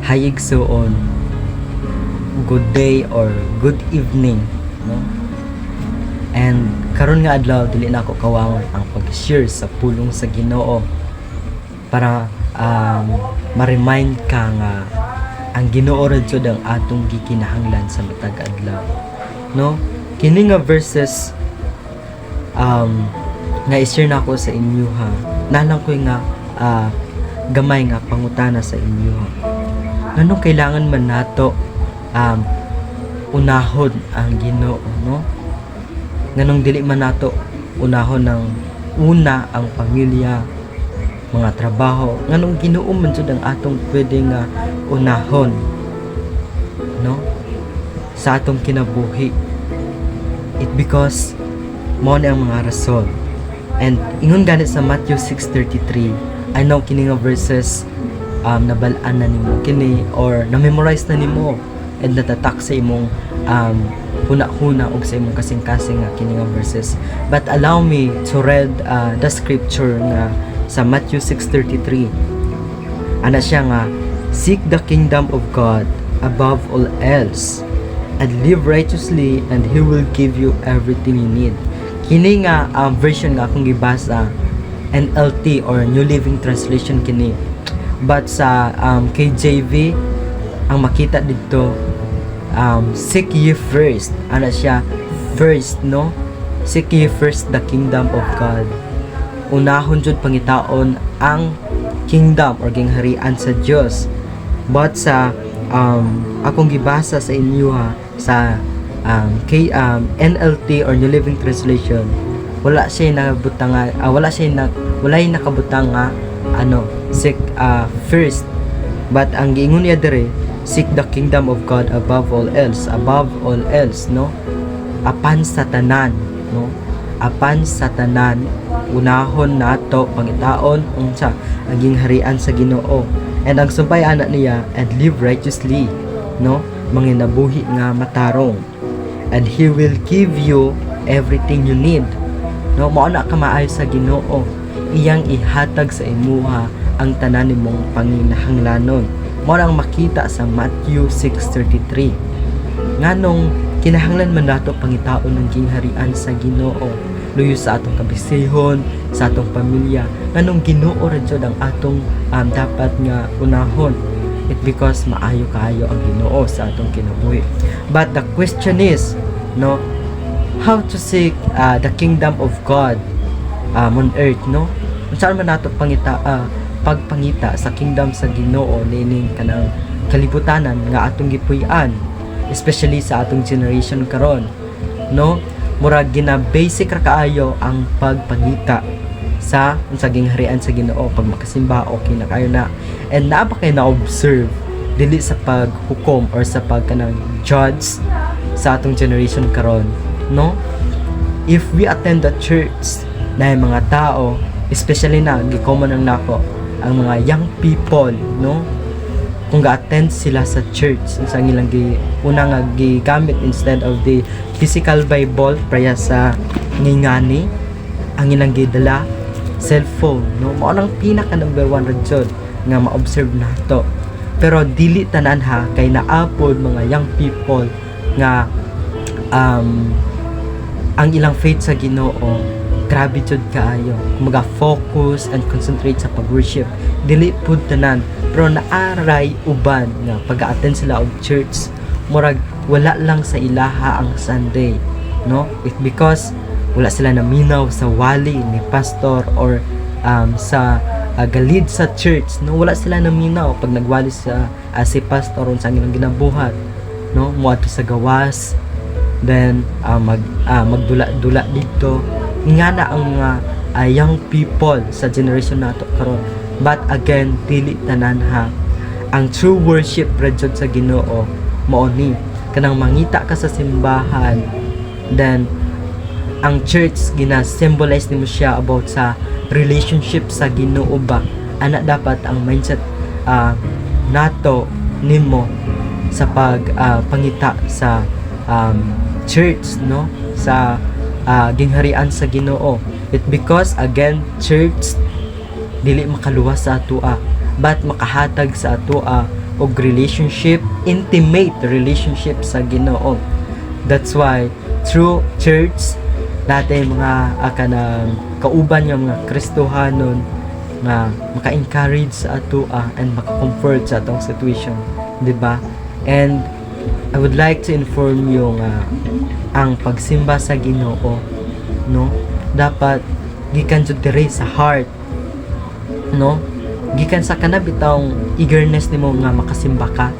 hayigsoon, good day or good evening, no? And karon nga adlaw dili na ako kawangon ang pag-share sa pulong sa Ginoo para ma-remind ka nga ang Ginoo ra jud ang atong gikinahanglan sa matag adlaw, no? Kini nga verses nga i-share na ako sa inyo ha. Nalang ko nga gamay nga pangutana sa inyo ha. Nganong kailangan man nato unahon ang Ginoo, no? Nganong dili man nato unahon ng una ang pamilya, mga trabaho, nganong Ginoo man jud ang atong pwede nga unahon, no? Sa atong kinabuhi. It because mo na ang mga rason. And ingon ganit sa Matthew 6:33, I know kini nga verses nabalaan na nimo kini or na-memorize na nimo and natatak sa imong huna-huna og sa imong kasing-kasing nga kini nga verses. But allow me to read the scripture nga sa Matthew 6:33. Ana siya nga, seek the kingdom of God above all else and live righteously and He will give you everything you need. Kini nga version nga akong gibasa, NLT or New Living Translation kini. But sa KJV ang makita dito, seek ye first, ana siya, first, no? Seek ye first the kingdom of God. Unahon jud pangitaon ang kingdom or gingharian sa Dios. But sa akong gibasa sa inyo ha, sa NLT or New Living Translation, wala siya nakabutang nakabutang nga seek first, but ang giingon niya dire, seek the kingdom of God above all else, no? Apan sa tanan, no? Apan sa tanan, unahon nato pangitaon unsa ang gingharian sa Ginoo, and ang sumpay anak niya, and live righteously, no? Manginabuhi nga matarong, and He will give you everything you need, no? Mao na ka maayo sa Ginoo, iyang ihatag sa imuha ang tanan nimong panginahanglanon. Mao ang makita sa Matthew 6:33. Nganong kinahanglan man nato pangitaon ng gingharian sa Ginoo, luyo sa atong kabisihon, sa atong pamilya, nganong Ginoo ra jud ang atong dapat nga unahon. It because maayo kaayo ang Ginoo sa atong kinabuhi. But the question is, no, how to seek the kingdom of God on earth, no? Unsa man nato pagpangita sa kingdom sa Ginoo nining kanang kalibutanan nga atong gipuy-an, especially sa atong generation karon, no? Murag gina-basic ra kaayo ang pagpangita sa gingharian sa Ginoo. Pag makasimba, okay na kayo na. And naa pa kayo na-observe dili sa paghukom or sa pagkanang judge sa atong generation karon, no? If we attend the church na mga tao, especially na gi-common ang nako ang mga young people, no? Kung ga-attend sila sa church, sa ilang una nga gigamit instead of the physical Bible praya sa ngingani, ang ilang gidala cellphone, no? Mao nang pinaka number 1 ra jud nga ma-observe nato. Pero dili tanan ha, kay naapod mga young people nga ang ilang faith sa Ginoo grabe jud kaayo, kumaga focus and concentrate sa pag-worship. Dili pud tanan, pero naaray uban nga pag-attend sila og church, murag wala lang sa ilaha ang Sunday, no? It because wala sila naminaw sa wali ni pastor or sa galid sa church, no? Wala sila naminaw pag nagwali sa si pastor unsa ang ilang ginabuhat, no? Muadto sa gawas, then magdula-dula dito nga na ang mga young people sa generation nato karon. But again, dili tanan ha. Ang true worship ra jud sa Ginoo mao ni kanang mangita ka sa simbahan, then ang church gina-symbolize nimo siya about sa relationship sa Ginoo ba. Ana dapat ang mindset nato nimo sa pangita sa church, no? Sa gingharian sa Ginoo. It because again, church dili makaluwas sa atoa, but makahatag sa atoa og relationship, intimate relationship sa Ginoo. That's why through church natin mga kanang kauban nga mga Kristohanon nga maka-encourage sa ato and maka-comfort sa atong situation, di ba? And I would like to inform you nga ang pagsimba sa Ginoo, no, dapat gikan jud diri sa heart, no, gikan sa kanabitang eagerness nimo nga makasimba ka,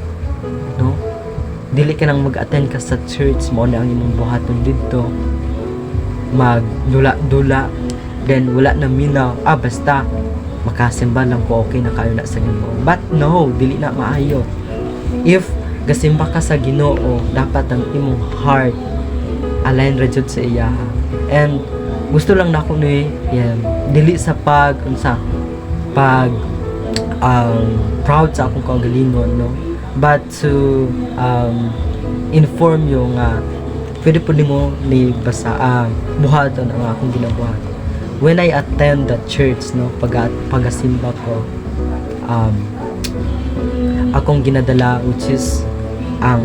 no, dili ka nang mag-attend ka sa church mo na ang imong buhaton didto magdula-dula then wala na minaw basta makasimba lang ko, okay na kayo na sa Ginoo. But no, dili na maayo. If gasimba ka sa Ginoo, dapat ang imong heart align ra jud sa iya. And gusto lang nako ni dili sa pag proud sa akong kaugalingon, no, but to inform you nga pwede po nimo ni basa buhaton ang akong ginabuhat when I attend the church, no, pagasimba ko. Akong ginadala which is ang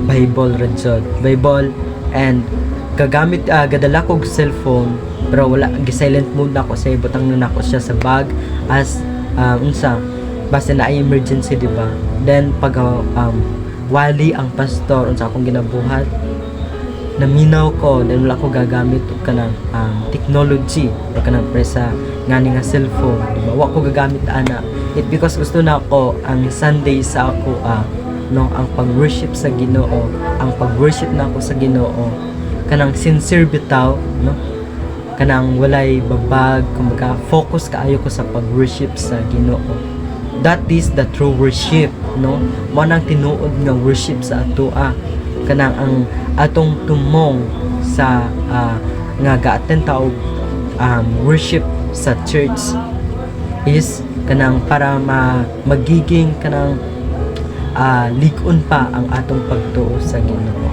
Bible ra jud, Bible, and gagamit gadala ko og cellphone pero wala, gi-silent mode na ko sa butang na nako siya sa bag as unsa basta na emergency, di ba? Then pag wali ang pastor unsa akong ginabuhat, naminaw ko, then wala ko gagamit og kanang technology o kanang presa ngani nga cellphone, di ba? Wa ko gagamit ana it because gusto na ako ang Sunday sa ako no, ang pag-worship sa Ginoo, ang pag-worship na ako sa Ginoo kanang sincere bitaw, no, kanang walay babag, kumbaga focus kaayo ko sa pag-worship sa Ginoo. That is the true worship, no, mo nang tinuod nga worship sa ato kanang ang atong tumong sa nga ga-attend ta og worship sa church is kanang para magiging kanang ligon pa ang atong pagtuo sa Ginoo.